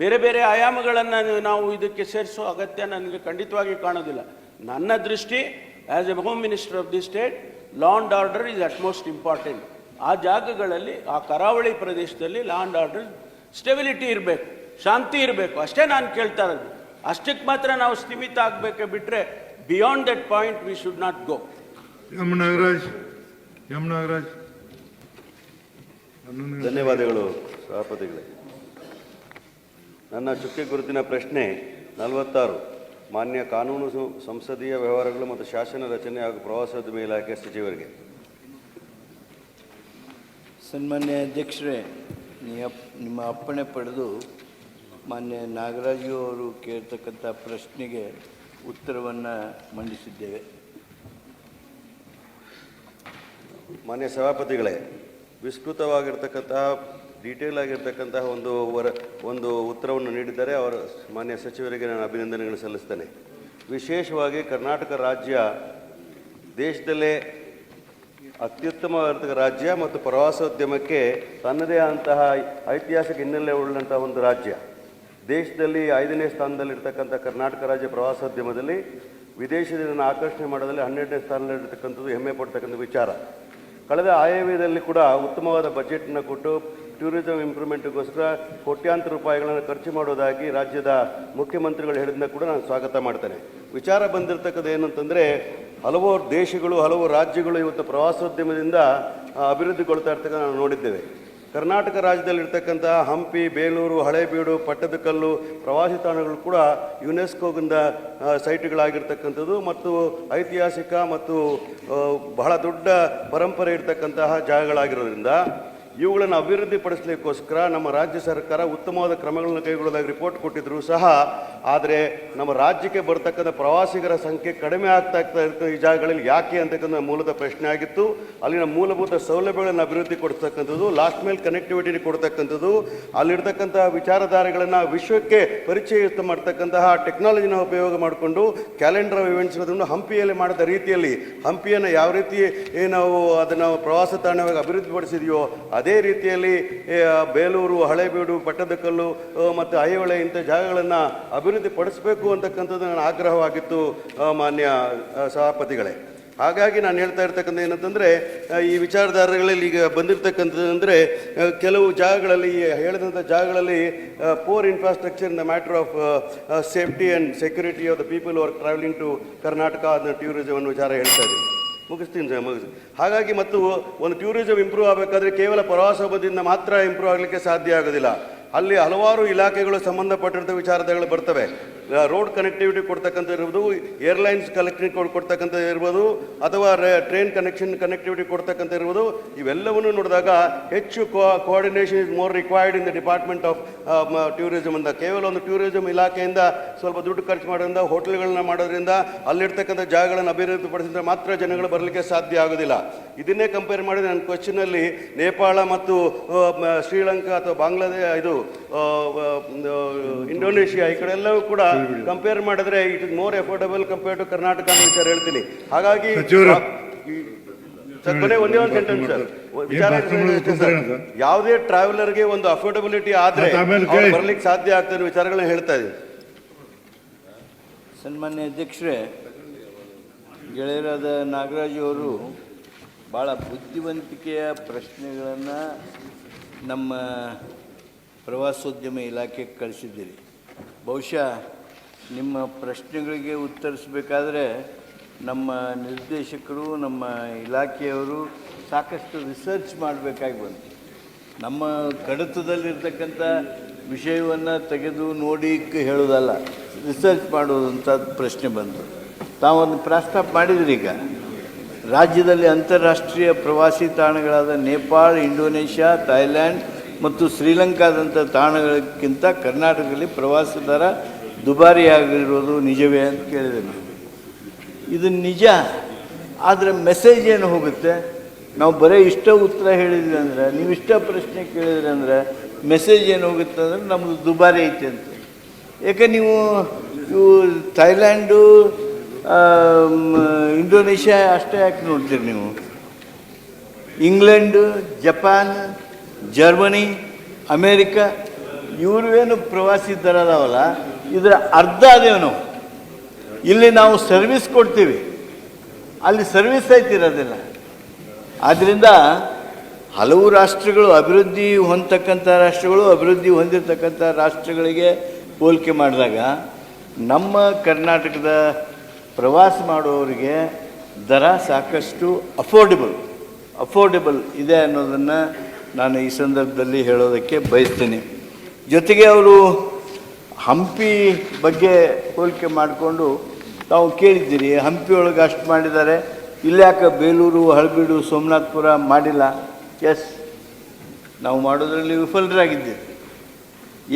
ಬೇರೆ ಬೇರೆ ಆಯಾಮಗಳನ್ನು ನಾವು ಇದಕ್ಕೆ ಸೇರಿಸೋ ಅಗತ್ಯ ನನಗೆ ಖಂಡಿತವಾಗಿ ಕಾಣೋದಿಲ್ಲ. ನನ್ನ ದೃಷ್ಟಿ as A home minister of the state, law and order is utmost important. ಆ ಜಾಗಗಳಲ್ಲಿ, ಆ ಕರಾವಳಿ ಪ್ರದೇಶದಲ್ಲಿ ಲಾ ಆ್ಯಂಡ್ ಆರ್ಡರ್ ಸ್ಟೆಬಿಲಿಟಿ ಇರಬೇಕು, ಶಾಂತಿ ಇರಬೇಕು, ಅಷ್ಟೇ ನಾನು ಕೇಳ್ತಾ ಇರೋದು. ಅಷ್ಟಕ್ಕೆ ಮಾತ್ರ ನಾವು ಸ್ಥಿಮಿತ ಆಗಬೇಕೆ ಬಿಟ್ಟರೆ beyond that point we should not go. Nagaraj. ಧನ್ಯವಾದಗಳು ಸಭಾಪತಿಗಳೇ. ನನ್ನ ಚುಕ್ಕೆ ಗುರುತಿನ ಪ್ರಶ್ನೆ 46 ಮಾನ್ಯ ಕಾನೂನು ಸಂಸದೀಯ ವ್ಯವಹಾರಗಳು ಮತ್ತು ಶಾಸನ ರಚನೆ ಹಾಗೂ ಪ್ರವಾಸೋದ್ಯಮ ಇಲಾಖೆ ಸಚಿವರಿಗೆ. ಸನ್ಮಾನ್ಯ ಅಧ್ಯಕ್ಷರೇ, ನಿಮ್ಮ ಅಪ್ಪಣೆ ಪಡೆದು ಮಾನ್ಯ ನಾಗರಾಜು ಅವರು ಕೇಳ್ತಕ್ಕಂಥ ಪ್ರಶ್ನೆಗೆ ಉತ್ತರವನ್ನು ಮಂಡಿಸಿದ್ದೇವೆ. ಮಾನ್ಯ ಸಭಾಪತಿಗಳೇ, ವಿಸ್ತೃತವಾಗಿರ್ತಕ್ಕಂತಹ ಡೀಟೇಲ್ ಆಗಿರ್ತಕ್ಕಂತಹ ಒಂದು ಉತ್ತರವನ್ನು ನೀಡಿದ್ದಾರೆ. ಅವರ ಮಾನ್ಯ ಸಚಿವರಿಗೆ ನಾನು ಅಭಿನಂದನೆಗಳನ್ನು ಸಲ್ಲಿಸ್ತೇನೆ. ವಿಶೇಷವಾಗಿ ಕರ್ನಾಟಕ ರಾಜ್ಯ ದೇಶದಲ್ಲೇ ಅತ್ಯುತ್ತಮವಾಗಿರ್ತಕ್ಕ ರಾಜ್ಯ ಮತ್ತು ಪ್ರವಾಸೋದ್ಯಮಕ್ಕೆ ತನ್ನದೇ ಆದಂತಹ ಐತಿಹಾಸಿಕ ಹಿನ್ನೆಲೆ ಉಳ್ಳಂತಹ ಒಂದು ರಾಜ್ಯ. ದೇಶದಲ್ಲಿ 5ನೇ ಸ್ಥಾನದಲ್ಲಿರ್ತಕ್ಕಂಥ ಕರ್ನಾಟಕ ರಾಜ್ಯ ಪ್ರವಾಸೋದ್ಯಮದಲ್ಲಿ ವಿದೇಶದಿಂದ ಆಕರ್ಷಣೆ ಮಾಡೋದಲ್ಲಿ 12ನೇ ಸ್ಥಾನದಲ್ಲಿರ್ತಕ್ಕಂಥದ್ದು ಹೆಮ್ಮೆ ಪಡ್ತಕ್ಕಂಥ ವಿಚಾರ. ಕಳೆದ ಆಯವ್ಯಯದಲ್ಲಿ ಕೂಡ ಉತ್ತಮವಾದ ಬಜೆಟ್ನ ಕೊಟ್ಟು ಟೂರಿಸಂ ಇಂಪ್ರೂವ್ಮೆಂಟ್ಗೋಸ್ಕರ ಕೋಟ್ಯಾಂತರ ರೂಪಾಯಿಗಳನ್ನು ಖರ್ಚು ಮಾಡೋದಾಗಿ ರಾಜ್ಯದ ಮುಖ್ಯಮಂತ್ರಿಗಳು ಹೇಳಿದ್ದನ್ನ ಕೂಡ ನಾನು ಸ್ವಾಗತ ಮಾಡ್ತೇನೆ. ವಿಚಾರ ಬಂದಿರತಕ್ಕದ್ದು ಏನಂತಂದರೆ, ಹಲವು ದೇಶಗಳು, ಹಲವು ರಾಜ್ಯಗಳು ಇವತ್ತು ಪ್ರವಾಸೋದ್ಯಮದಿಂದ ಅಭಿವೃದ್ಧಿಗೊಳ್ತಾ ಇರ್ತಕ್ಕಂಥ ನಾವು ನೋಡಿದ್ದೇವೆ. ಕರ್ನಾಟಕ ರಾಜ್ಯದಲ್ಲಿರ್ತಕ್ಕಂಥ ಹಂಪಿ, ಬೇಲೂರು, ಹಳೇಬೀಡು, ಪಟ್ಟದಕಲ್ಲು ಪ್ರವಾಸಿ ತಾಣಗಳು ಕೂಡ ಯುನೆಸ್ಕೋಗಿಂದ ಸೈಟ್ಗಳಾಗಿರ್ತಕ್ಕಂಥದ್ದು ಮತ್ತು ಐತಿಹಾಸಿಕ ಮತ್ತು ಬಹಳ ದೊಡ್ಡ ಪರಂಪರೆ ಇರತಕ್ಕಂತಹ ಜಾಗಗಳಾಗಿರೋದ್ರಿಂದ ಇವುಗಳನ್ನು ಅಭಿವೃದ್ಧಿಪಡಿಸಲಿಕ್ಕೋಸ್ಕರ ನಮ್ಮ ರಾಜ್ಯ ಸರ್ಕಾರ ಉತ್ತಮವಾದ ಕ್ರಮಗಳನ್ನು ಕೈಗೊಳ್ಳೋದಾಗಿ ರಿಪೋರ್ಟ್ ಕೊಟ್ಟಿದ್ದರೂ ಸಹ, ಆದರೆ ನಮ್ಮ ರಾಜ್ಯಕ್ಕೆ ಬರ್ತಕ್ಕಂಥ ಪ್ರವಾಸಿಗರ ಸಂಖ್ಯೆ ಕಡಿಮೆ ಆಗ್ತಾ ಇರ್ತಕ್ಕಂಥ ಈ ಜಾಗಗಳಲ್ಲಿ ಯಾಕೆ ಅಂತಕ್ಕಂಥ ಮೂಲದ ಪ್ರಶ್ನೆ ಆಗಿತ್ತು. ಅಲ್ಲಿನ ಮೂಲಭೂತ ಸೌಲಭ್ಯಗಳನ್ನು ಅಭಿವೃದ್ಧಿ ಕೊಡ್ತಕ್ಕಂಥದ್ದು, ಲಾಸ್ಟ್ ಮೈಲ್ ಕನೆಕ್ಟಿವಿಟಿ ಕೊಡ್ತಕ್ಕಂಥದ್ದು, ಅಲ್ಲಿರ್ತಕ್ಕಂತಹ ವಿಚಾರಧಾರೆಗಳನ್ನು ವಿಶ್ವಕ್ಕೆ ಪರಿಚಯ ಮಾಡ್ತಕ್ಕಂತಹ ಟೆಕ್ನಾಲಜಿನ ಉಪಯೋಗ ಮಾಡಿಕೊಂಡು ಕ್ಯಾಲೆಂಡರ್ ಆಫ್ ಇವೆಂಟ್ಸ್ ಅದನ್ನು ಹಂಪಿಯಲ್ಲಿ ಮಾಡಿದ ರೀತಿಯಲ್ಲಿ ಹಂಪಿಯನ್ನು ಯಾವ ರೀತಿ ನಾವು ಅದನ್ನು ಪ್ರವಾಸ ತಾಣವಾಗಿ ಅಭಿವೃದ್ಧಿಪಡಿಸಿದೆಯೋ ಅದೇ ರೀತಿಯಲ್ಲಿ ಬೇಲೂರು, ಹಳೇಬೀಡು, ಪಟ್ಟದಕಲ್ಲು ಮತ್ತು ಐಹೊಳೆ ಇಂಥ ಜಾಗಗಳನ್ನು ಅಭಿವೃದ್ಧಿಪಡಿಸಬೇಕು ಅಂತಕ್ಕಂಥದ್ದು ನನ್ನ ಆಗ್ರಹವಾಗಿತ್ತು ಮಾನ್ಯ ಸಭಾಪತಿಗಳೇ. ಹಾಗಾಗಿ ನಾನು ಹೇಳ್ತಾ ಇರ್ತಕ್ಕಂಥ ಏನಂತಂದರೆ, ಈ ವಿಚಾರಧಾರೆಗಳಲ್ಲಿ ಈಗ ಬಂದಿರತಕ್ಕಂಥದ್ದು ಅಂದರೆ ಕೆಲವು ಜಾಗಗಳಲ್ಲಿ, ಹೇಳಿದಂಥ ಜಾಗಗಳಲ್ಲಿ poor infrastructure in the matter of safety and security of the people are travelling to Karnataka ಅದನ್ನ ಟೂರಿಸಮ್ ಅನ್ನೋ ವಿಚಾರ ಹೇಳ್ತಾ ಇದ್ದೀವಿ. ಮುಗಿಸ್ತೀನಿ. ಹಾಗಾಗಿ ಮತ್ತು ಒಂದು ಟೂರಿಸಂ ಇಂಪ್ರೂವ್ ಆಗಬೇಕಾದ್ರೆ ಕೇವಲ ಪ್ರವಾಸೋದ್ಯಮದಿಂದ ಮಾತ್ರ ಇಂಪ್ರೂವ್ ಆಗಲಿಕ್ಕೆ ಸಾಧ್ಯ ಆಗೋದಿಲ್ಲ. ಅಲ್ಲಿ ಹಲವಾರು ಇಲಾಖೆಗಳು ಸಂಬಂಧಪಟ್ಟಿರೋ ವಿಚಾರಗಳು ಬರ್ತವೆ. ರೋಡ್ ಕನೆಕ್ಟಿವಿಟಿ ಕೊಡ್ತಕ್ಕಂಥ ಇರ್ಬೋದು, ಏರ್ಲೈನ್ಸ್ ಕೊಡ್ತಕ್ಕಂಥ ಇರ್ಬೋದು, ಅಥವಾ ಟ್ರೈನ್ ಕನೆಕ್ಟಿವಿಟಿ ಕೊಡ್ತಕ್ಕಂಥ ಇರ್ಬೋದು. ಇವೆಲ್ಲವನ್ನು ನೋಡಿದಾಗ ಹೆಚ್ಚು coordination is more required in the department of tourism ಅಂತ. ಕೇವಲ ಒಂದು ಟೂರಿಸಂ ಇಲಾಖೆಯಿಂದ ಸ್ವಲ್ಪ ದುಡ್ಡು ಖರ್ಚು ಮಾಡೋದ್ರಿಂದ, ಹೋಟೆಲ್ಗಳನ್ನ ಮಾಡೋದ್ರಿಂದ, ಅಲ್ಲಿರ್ತಕ್ಕಂಥ ಜಾಗಗಳನ್ನು ಅಭಿವೃದ್ಧಿಪಡಿಸಿದ್ರೆ ಮಾತ್ರ ಜನಗಳು ಬರಲಿಕ್ಕೆ ಸಾಧ್ಯ ಆಗೋದಿಲ್ಲ. ಇದನ್ನೇ ಕಂಪೇರ್ ಮಾಡಿದ್ರೆ ನನ್ನ ಕ್ವಶನಲ್ಲಿ ನೇಪಾಳ ಮತ್ತು ಶ್ರೀಲಂಕಾ ಅಥವಾ ಬಾಂಗ್ಲಾದೇಶ, ಇದು ಇಂಡೋನೇಷಿಯಾ, ಈ ಕಡೆ ಎಲ್ಲವೂ ಕೂಡ ಕಂಪೇರ್ ಮಾಡಿದ್ರೆ it is more affordable compare to Karnataka ಅಂತ ವಿಚಾರ ಹೇಳ್ತೀನಿ. ಹಾಗಾಗಿ ಒಂದೇ ಒಂದು ಸೆಂಟೆನ್ಸ್ ಸರ್, ಯಾವುದೇ ಟ್ರಾವೆಲರ್ಗೆ ಒಂದು ಅಫೋರ್ಡಬಿಲಿಟಿ ಆದ್ರೆ ಬರ್ಲಿಕ್ಕೆ ಸಾಧ್ಯ ಆಗ್ತದೆ ವಿಚಾರಗಳನ್ನ ಹೇಳ್ತಾ ಇದ್ದೀನಿ. ಸನ್ಮಾನ್ಯ ಅಧ್ಯಕ್ಷರೇ, ಗೆಳೆಯರಾದ ನಾಗರಾಜು ಅವರು ಭಾಳ ಬುದ್ಧಿವಂತಿಕೆಯ ಪ್ರಶ್ನೆಗಳನ್ನು ನಮ್ಮ ಪ್ರವಾಸೋದ್ಯಮ ಇಲಾಖೆಗೆ ಕಳಿಸಿದ್ದೀರಿ. ಬಹುಶಃ ನಿಮ್ಮ ಪ್ರಶ್ನೆಗಳಿಗೆ ಉತ್ತರಿಸಬೇಕಾದ್ರೆ ನಮ್ಮ ನಿರ್ದೇಶಕರು, ನಮ್ಮ ಇಲಾಖೆಯವರು ಸಾಕಷ್ಟು ರಿಸರ್ಚ್ ಮಾಡಬೇಕಾಗಿ ಬಂತು. ನಮ್ಮ ಕಡತದಲ್ಲಿರ್ತಕ್ಕಂಥ ವಿಷಯವನ್ನು ತೆಗೆದು ನೋಡಿ ಹೇಳೋದಲ್ಲ, ರಿಸರ್ಚ್ ಮಾಡೋದಂಥ ಪ್ರಶ್ನೆ ಬಂತು. ತಾವೊಂದು ಪ್ರಸ್ತಾಪ ಮಾಡಿದ್ರಿ. ಈಗ ರಾಜ್ಯದಲ್ಲಿ ಅಂತಾರಾಷ್ಟ್ರೀಯ ಪ್ರವಾಸಿ ತಾಣಗಳಾದ ನೇಪಾಳ, ಇಂಡೋನೇಷ್ಯಾ, ಥೈಲ್ಯಾಂಡ್ ಮತ್ತು ಶ್ರೀಲಂಕಾದಂಥ ತಾಣಗಳಕ್ಕಿಂತ ಕರ್ನಾಟಕದಲ್ಲಿ ಪ್ರವಾಸ ದರ ದುಬಾರಿಯಾಗಿರೋದು ನಿಜವೇ ಅಂತ ಕೇಳಿದೆ. ಇದು ನಿಜ, ಆದರೆ ಮೆಸೇಜ್ ಏನು ಹೋಗುತ್ತೆ? ನಾವು ಬರೀ ಇಷ್ಟ ಉತ್ತರ ಹೇಳಿದ್ವಿ ಅಂದರೆ, ನೀವು ಇಷ್ಟ ಪ್ರಶ್ನೆ ಕೇಳಿದ್ರಿ ಅಂದರೆ ಮೆಸೇಜ್ ಏನು ಹೋಗುತ್ತೆ ಅಂದರೆ ನಮ್ಮದು ದುಬಾರಿ ಐತೆ ಅಂತ. ಯಾಕೆ ನೀವು ಥೈಲ್ಯಾಂಡು, ಇಂಡೋನೇಷ್ಯಾ ಅಷ್ಟೇ ಯಾಕೆ ನೋಡ್ತೀರಿ ನೀವು? ಇಂಗ್ಲೆಂಡ್, ಜಪಾನ್, ಜರ್ಮನಿ, ಅಮೇರಿಕಾ ಇವ್ರೇನು ಪ್ರವಾಸಿ ದರ ಅದಾವಲ್ಲ, ಇದರ ಅರ್ಧ ಅದೇವು ನಾವು. ಇಲ್ಲಿ ನಾವು ಸರ್ವಿಸ್ ಕೊಡ್ತೀವಿ, ಅಲ್ಲಿ ಸರ್ವಿಸ್ ಐತಿರೋದಿಲ್ಲ. ಆದ್ದರಿಂದ ಹಲವು ರಾಷ್ಟ್ರಗಳು ಅಭಿವೃದ್ಧಿ ಹೊಂದತಕ್ಕಂಥ ರಾಷ್ಟ್ರಗಳು, ಅಭಿವೃದ್ಧಿ ಹೊಂದಿರತಕ್ಕಂಥ ರಾಷ್ಟ್ರಗಳಿಗೆ ಹೋಲಿಕೆ ಮಾಡಿದಾಗ ನಮ್ಮ ಕರ್ನಾಟಕದ ಪ್ರವಾಸ ಮಾಡುವವರಿಗೆ ದರ ಸಾಕಷ್ಟು ಅಫೋರ್ಡೆಬಲ್ ಇದೆ ಅನ್ನೋದನ್ನು ನಾನು ಈ ಸಂದರ್ಭದಲ್ಲಿ ಹೇಳೋದಕ್ಕೆ ಬಯಸ್ತೀನಿ. ಜೊತೆಗೆ ಅವರು ಹಂಪಿ ಬಗ್ಗೆ ಹೋಲಿಕೆ ಮಾಡಿಕೊಂಡು ತಾವು ಕೇಳಿದ್ದೀರಿ, ಹಂಪಿ ಒಳಗೆ ಅಷ್ಟು ಮಾಡಿದ್ದಾರೆ, ಇಲ್ಯಾಕೆ ಬೇಲೂರು, ಹಳಬೀಡು, ಸೋಮನಾಥಪುರ ಮಾಡಿಲ್ಲ? ಎಸ್, ನಾವು ಮಾಡೋದರಲ್ಲಿ ವಿಫಲರಾಗಿದ್ದೇವೆ.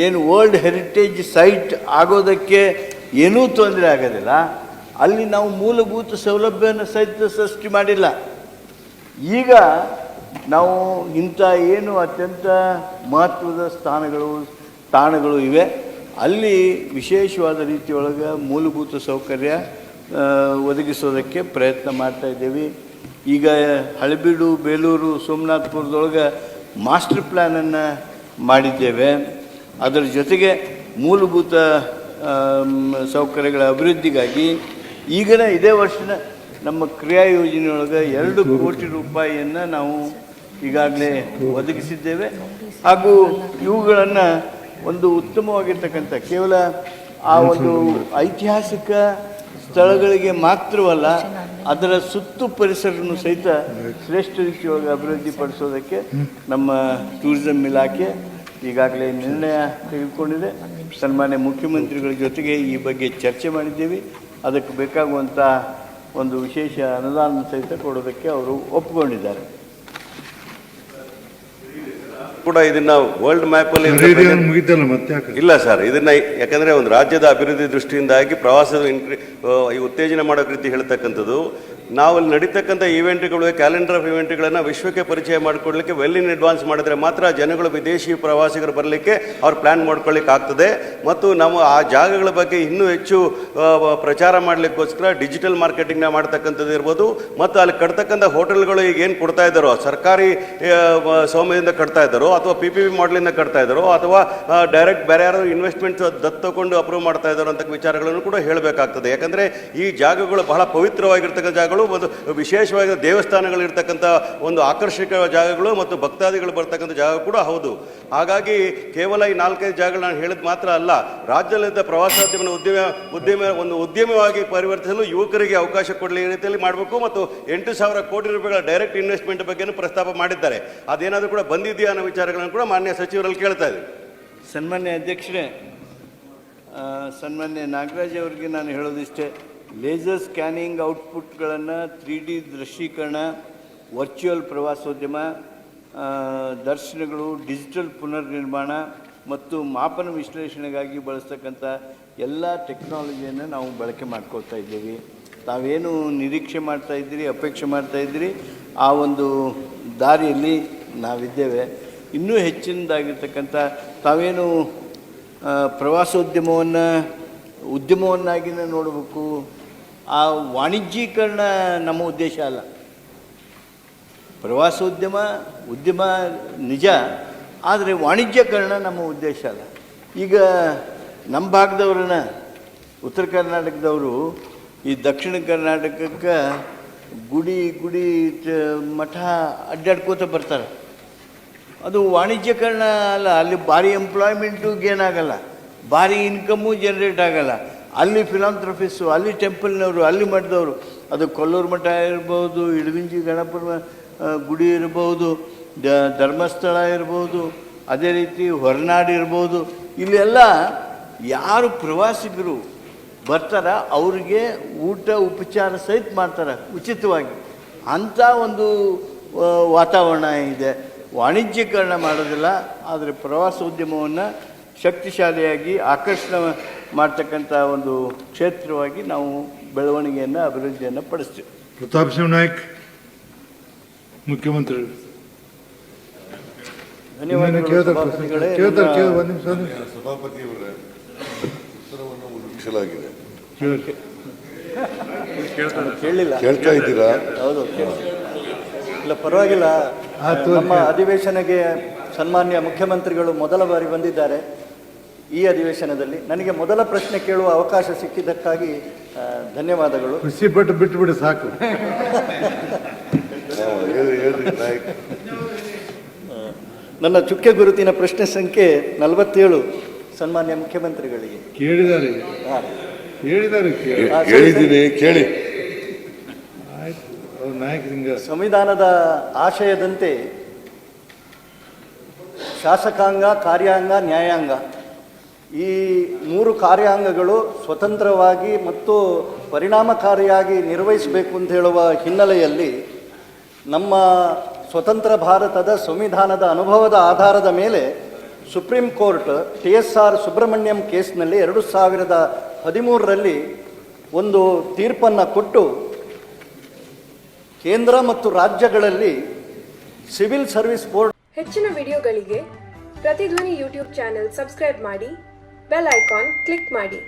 ಏನು ವರ್ಲ್ಡ್ ಹೆರಿಟೇಜ್ ಸೈಟ್ ಆಗೋದಕ್ಕೆ ಏನೂ ತೊಂದರೆ ಆಗೋದಿಲ್ಲ, ಅಲ್ಲಿ ನಾವು ಮೂಲಭೂತ ಸೌಲಭ್ಯವನ್ನು ಸಹಿತ ಸೃಷ್ಟಿ ಮಾಡಿಲ್ಲ. ಈಗ ನಾವು ಇಂಥ ಏನು ಅತ್ಯಂತ ಮಹತ್ವದ ತಾಣಗಳು ಇವೆ, ಅಲ್ಲಿ ವಿಶೇಷವಾದ ರೀತಿಯೊಳಗೆ ಮೂಲಭೂತ ಸೌಕರ್ಯ ಒದಗಿಸೋದಕ್ಕೆ ಪ್ರಯತ್ನ ಮಾಡ್ತಾಯಿದ್ದೇವೆ. ಈಗ ಹಳಬೀಡು, ಬೇಲೂರು, ಸೋಮನಾಥಪುರದೊಳಗೆ ಮಾಸ್ಟರ್ ಪ್ಲ್ಯಾನನ್ನು ಮಾಡಿದ್ದೇವೆ. ಅದರ ಜೊತೆಗೆ ಮೂಲಭೂತ ಸೌಕರ್ಯಗಳ ಅಭಿವೃದ್ಧಿಗಾಗಿ ಈಗಿನ ಇದೇ ವರ್ಷದ ನಮ್ಮ ಕ್ರಿಯಾ ಯೋಜನೆಯೊಳಗೆ 2 ಕೋಟಿ ರೂಪಾಯಿಯನ್ನು ನಾವು ಈಗಾಗಲೇ ಒದಗಿಸಿದ್ದೇವೆ. ಹಾಗೂ ಇವುಗಳನ್ನು ಒಂದು ಉತ್ತಮವಾಗಿರ್ತಕ್ಕಂಥ ಕೇವಲ ಆ ಒಂದು ಐತಿಹಾಸಿಕ ಸ್ಥಳಗಳಿಗೆ ಮಾತ್ರವಲ್ಲ, ಅದರ ಸುತ್ತು ಪರಿಸರವನ್ನು ಸಹಿತ ಶ್ರೇಷ್ಠ ರೀತಿಯೊಳಗೆ ಅಭಿವೃದ್ಧಿಪಡಿಸೋದಕ್ಕೆ ನಮ್ಮ ಟೂರಿಸಂ ಇಲಾಖೆ ಈಗಾಗಲೇ ನಿರ್ಣಯ ತೆಗೆದುಕೊಂಡಿದೆ. ಸನ್ಮಾನ್ಯ ಮುಖ್ಯಮಂತ್ರಿಗಳ ಜೊತೆಗೆ ಈ ಬಗ್ಗೆ ಚರ್ಚೆ ಮಾಡಿದ್ದೇವೆ. ಅದಕ್ಕೆ ಬೇಕಾಗುವಂಥ ಒಂದು ವಿಶೇಷ ಅನುದಾನ ಸಹಿತ ಕೊಡೋದಕ್ಕೆ ಅವರು ಒಪ್ಪಿಕೊಂಡಿದ್ದಾರೆ. ಕೂಡ ಇದನ್ನ ವರ್ಲ್ಡ್ ಮ್ಯಾಪಲ್ಲಿ ಮುಗಿತಲ್ಲ ಮತ್ತೆ ಇಲ್ಲ ಸರ್, ಇದನ್ನ ಯಾಕಂದ್ರೆ ಒಂದು ರಾಜ್ಯದ ಅಭಿವೃದ್ಧಿ ದೃಷ್ಟಿಯಿಂದಾಗಿ ಪ್ರವಾಸದ ಉತ್ತೇಜನ ಮಾಡೋ ರೀತಿ ಹೇಳ್ತಕ್ಕಂಥದ್ದು. ನಾವು ಅಲ್ಲಿ ನಡೀತಕ್ಕಂಥ ಈವೆಂಟ್ಗಳು, ಕ್ಯಾಲೆಂಡರ್ ಆಫ್ ಈವೆಂಟ್ಗಳನ್ನು ವಿಶ್ವಕ್ಕೆ ಪರಿಚಯ ಮಾಡಿಕೊಡ್ಲಿಕ್ಕೆ ವೆಲ್ ಇನ್ ಅಡ್ವಾನ್ಸ್ ಮಾಡಿದ್ರೆ ಮಾತ್ರ ಜನಗಳು, ವಿದೇಶಿ ಪ್ರವಾಸಿಗರು ಬರಲಿಕ್ಕೆ ಅವ್ರು ಪ್ಲ್ಯಾನ್ ಮಾಡ್ಕೊಳ್ಳಿಕ್ಕೆ ಆಗ್ತದೆ. ಮತ್ತು ನಾವು ಆ ಜಾಗಗಳ ಬಗ್ಗೆ ಇನ್ನೂ ಹೆಚ್ಚು ಪ್ರಚಾರ ಮಾಡಲಿಕ್ಕೋಸ್ಕರ ಡಿಜಿಟಲ್ ಮಾರ್ಕೆಟಿಂಗ್ನ ಮಾಡ್ತಕ್ಕಂಥದ್ದು ಇರ್ಬೋದು. ಮತ್ತು ಅಲ್ಲಿ ಕಟ್ತಕ್ಕಂಥ ಹೋಟೆಲ್ಗಳು ಈಗ ಏನು ಕೊಡ್ತಾ ಇದ್ದಾರೋ, ಸರ್ಕಾರಿ ಸ್ವಾಮ್ಯದಿಂದ ಕಟ್ತಾ ಇದ್ದಾರೋ, ಅಥವಾ PPP ಮಾಡಲಿಂದ ಕಟ್ತಾ ಇದ್ದಾರೋ, ಅಥವಾ ಡೈರೆಕ್ಟ್ ಬೇರೆ ಯಾರು ಇನ್ವೆಸ್ಟ್ಮೆಂಟ್ ತಗೊಂಡು ಅಪ್ರೂವ್ ಮಾಡ್ತಾ ಇದ್ದಾರೋ ಅಂತ ವಿಚಾರಗಳನ್ನು ಕೂಡ ಹೇಳಬೇಕಾಗ್ತದೆ. ಯಾಕಂದರೆ ಈ ಜಾಗಗಳು ಬಹಳ ಪವಿತ್ರವಾಗಿರ್ತಕ್ಕಂಥ ಜಾಗಗಳು, ಒಂದು ವಿಶೇಷವಾಗಿ ದೇವಸ್ಥಾನಗಳಿರ್ತಕ್ಕಂಥ ಒಂದು ಆಕರ್ಷಕ ಜಾಗಗಳು ಮತ್ತು ಭಕ್ತಾದಿಗಳು ಬರ್ತಕ್ಕಂಥ ಜಾಗ ಕೂಡ ಹೌದು. ಹಾಗಾಗಿ ಕೇವಲ ಈ 4-5 ಜಾಗಗಳು ನಾನು ಹೇಳಿದ ಮಾತ್ರ ಅಲ್ಲ, ರಾಜ್ಯದಲ್ಲಿದ್ದ ಪ್ರವಾಸೋದ್ಯಮ ಒಂದು ಉದ್ಯಮವಾಗಿ ಪರಿವರ್ತಿಸಲು ಯುವಕರಿಗೆ ಅವಕಾಶ ಕೊಡಲಿ ರೀತಿಯಲ್ಲಿ ಮಾಡಬೇಕು. ಮತ್ತು 8,000 ಕೋಟಿ ರೂಪಾಯಿಗಳ ಡೈರೆಕ್ಟ್ ಇನ್ವೆಸ್ಟ್ಮೆಂಟ್ ಬಗ್ಗೆನೂ ಪ್ರಸ್ತಾಪ ಮಾಡಿದ್ದಾರೆ. ಅದೇನಾದರೂ ಕೂಡ ಬಂದಿದೆಯಾ ಅನ್ನೋ ವಿಚಾರಗಳನ್ನು ಕೂಡ ಮಾನ್ಯ ಸಚಿವರಲ್ಲಿ ಕೇಳ್ತಾ ಇದ್ದೀವಿ. ಸನ್ಮಾನ್ಯ ಅಧ್ಯಕ್ಷರೇ, ಸನ್ಮಾನ್ಯ ನಾಗರಾಜ್ ಅವರಿಗೆ ನಾನು ಹೇಳೋದಿಷ್ಟೇ, ಲೇಸರ್ ಸ್ಕ್ಯಾನಿಂಗ್ ಔಟ್ಪುಟ್ಗಳನ್ನು 3D ದೃಶ್ಯೀಕರಣ, ವರ್ಚುವಲ್ ಪ್ರವಾಸೋದ್ಯಮ, ದರ್ಶನಗಳು, ಡಿಜಿಟಲ್ ಪುನರ್ನಿರ್ಮಾಣ ಮತ್ತು ಮಾಪನ ವಿಶ್ಲೇಷಣೆಗಾಗಿ ಬಳಸ್ತಕ್ಕಂಥ ಎಲ್ಲ ಟೆಕ್ನಾಲಜಿಯನ್ನು ನಾವು ಬಳಕೆ ಮಾಡ್ಕೊಳ್ತಾ ಇದ್ದೀವಿ. ತಾವೇನು ನಿರೀಕ್ಷೆ ಮಾಡ್ತಾಯಿದ್ದೀರಿ, ಅಪೇಕ್ಷೆ ಮಾಡ್ತಾಯಿದ್ದೀರಿ, ಆ ಒಂದು ದಾರಿಯಲ್ಲಿ ನಾವಿದ್ದೇವೆ. ಇನ್ನೂ ಹೆಚ್ಚಿನದಾಗಿರ್ತಕ್ಕಂಥ ತಾವೇನು ಪ್ರವಾಸೋದ್ಯಮವನ್ನು ಉದ್ಯಮವನ್ನಾಗಿನ ನೋಡಬೇಕು, ಆ ವಾಣಿಜ್ಯೀಕರಣ ನಮ್ಮ ಉದ್ದೇಶ ಅಲ್ಲ. ಉದ್ಯಮ ನಿಜ, ಆದರೆ ವಾಣಿಜ್ಯೀಕರಣ ನಮ್ಮ ಉದ್ದೇಶ ಅಲ್ಲ. ಈಗ ನಮ್ಮ ಭಾಗದವ್ರನ್ನ, ಉತ್ತರ ಕರ್ನಾಟಕದವರು ಈ ದಕ್ಷಿಣ ಕರ್ನಾಟಕಕ್ಕೆ ಗುಡಿ ಮಠ ಅಡ್ಡಾಡ್ಕೋತ ಬರ್ತಾರೆ. ಅದು ವಾಣಿಜ್ಯೀಕರಣ ಅಲ್ಲ. ಅಲ್ಲಿ ಭಾರಿ ಎಂಪ್ಲಾಯ್ಮೆಂಟು ಗೇನ್ ಆಗಲ್ಲ, ಭಾರಿ ಇನ್ಕಮ್ಮು ಜನ್ರೇಟ್ ಆಗಲ್ಲ. ಅಲ್ಲಿ ಫಿಲಾಂಥ್ರಫಿಸ್ಸು, ಅಲ್ಲಿ ಟೆಂಪಲ್ನವರು, ಅಲ್ಲಿ ಮಠದವರು, ಅದು ಕೊಲ್ಲೂರು ಮಠ ಇರ್ಬೋದು, ಇಡಗುಂಜಿ ಗಣಪನ ಗುಡಿ ಇರ್ಬೋದು, ಧರ್ಮಸ್ಥಳ ಇರ್ಬೋದು, ಅದೇ ರೀತಿ ಹೊರನಾಡು ಇರ್ಬೋದು. ಇಲ್ಲೆಲ್ಲ ಯಾರು ಪ್ರವಾಸಿಗರು ಬರ್ತಾರ ಅವ್ರಿಗೆ ಊಟ ಉಪಚಾರ ಸಹಿತ ಮಾಡ್ತಾರೆ ಉಚಿತವಾಗಿ. ಅಂಥ ಒಂದು ವಾತಾವರಣ ಇದೆ. ವಾಣಿಜ್ಯೀಕರಣ ಮಾಡೋದಿಲ್ಲ, ಆದರೆ ಪ್ರವಾಸೋದ್ಯಮವನ್ನು ಶಕ್ತಿಶಾಲಿಯಾಗಿ ಆಕರ್ಷಣೆ ಮಾಡ್ತಕ್ಕಂಥ ಒಂದು ಕ್ಷೇತ್ರವಾಗಿ ನಾವು ಬೆಳವಣಿಗೆಯನ್ನು, ಅಭಿವೃದ್ಧಿಯನ್ನು ಪಡಿಸ್ತೀವಿ. ಪ್ರತಾಪ್ ಸಿಂಹ ನಾಯ್ಕ್, ಮುಖ್ಯಮಂತ್ರಿ. ಧನ್ಯವಾದಗಳು ಸಭಾಪತಿಗಳೇ. ಸಭಾಪತಿಯವರ ಉತ್ತರವನ್ನು ಮುಗಿಸಲಾಗಿದೆ. ಕೇಳಲಿಲ್ಲ. ಕೇಳ್ತಾ ಇದ್ದೀರಾ? ಹೌದು ಇಲ್ಲ, ಪರವಾಗಿಲ್ಲ. ನಮ್ಮ ಅಧಿವೇಶನಕ್ಕೆ ಸನ್ಮಾನ್ಯ ಮುಖ್ಯಮಂತ್ರಿಗಳು ಮೊದಲ ಬಾರಿ ಬಂದಿದ್ದಾರೆ ಈ ಅಧಿವೇಶನದಲ್ಲಿ. ನನಗೆ ಮೊದಲ ಪ್ರಶ್ನೆ ಕೇಳುವ ಅವಕಾಶ ಸಿಕ್ಕಿದ್ದಕ್ಕಾಗಿ ಧನ್ಯವಾದಗಳು. ಖುಷಿ ಪಟ್ಟು ಬಿಟ್ಟು ಸಾಕು. ಹೇಳ್ರಿ ನಾಯಕ್. ನನ್ನ ಚುಕ್ಕೆ ಗುರುತಿನ ಪ್ರಶ್ನೆ ಸಂಖ್ಯೆ 47 ಸನ್ಮಾನ್ಯ ಮುಖ್ಯಮಂತ್ರಿಗಳಿಗೆ. ಕೇಳಿದ್ದಾರೆ ಹಾಂ, ಹೇಳಿದ್ದಾರೆ ಕೇಳಿದ್ದೀನಿ, ಕೇಳಿ. ಆಯ್ತು ನಾಯಕರಿಂದ. ಸಂವಿಧಾನದ ಆಶಯದಂತೆ ಶಾಸಕಾಂಗ, ಕಾರ್ಯಾಂಗ, ನ್ಯಾಯಾಂಗ ಈ 3 ಕಾರ್ಯಾಂಗಗಳು ಸ್ವತಂತ್ರವಾಗಿ ಮತ್ತು ಪರಿಣಾಮಕಾರಿಯಾಗಿ ನಿರ್ವಹಿಸಬೇಕು ಅಂತ ಹೇಳುವ ಹಿನ್ನೆಲೆಯಲ್ಲಿ ನಮ್ಮ ಸ್ವತಂತ್ರ ಭಾರತದ ಸಂವಿಧಾನದ ಅನುಭವದ ಆಧಾರದ ಮೇಲೆ ಸುಪ್ರೀಂ ಕೋರ್ಟ್ TSR ಸುಬ್ರಹ್ಮಣ್ಯಂ ಕೇಸ್ನಲ್ಲಿ 2013ರಲ್ಲಿ ಒಂದು ತೀರ್ಪನ್ನು ಕೊಟ್ಟು ಕೇಂದ್ರ ಮತ್ತು ರಾಜ್ಯಗಳಲ್ಲಿ ಸಿವಿಲ್ ಸರ್ವಿಸ್ ಬೋರ್ಡ್. ಹೆಚ್ಚಿನ ವಿಡಿಯೋಗಳಿಗೆ ಪ್ರತಿಧ್ವನಿ ಯೂಟ್ಯೂಬ್ ಚಾನೆಲ್ ಸಬ್ಸ್ಕ್ರೈಬ್ ಮಾಡಿ, ಬೆಲ್ ಐಕಾನ್ ಕ್ಲಿಕ್ ಮಾಡಿ.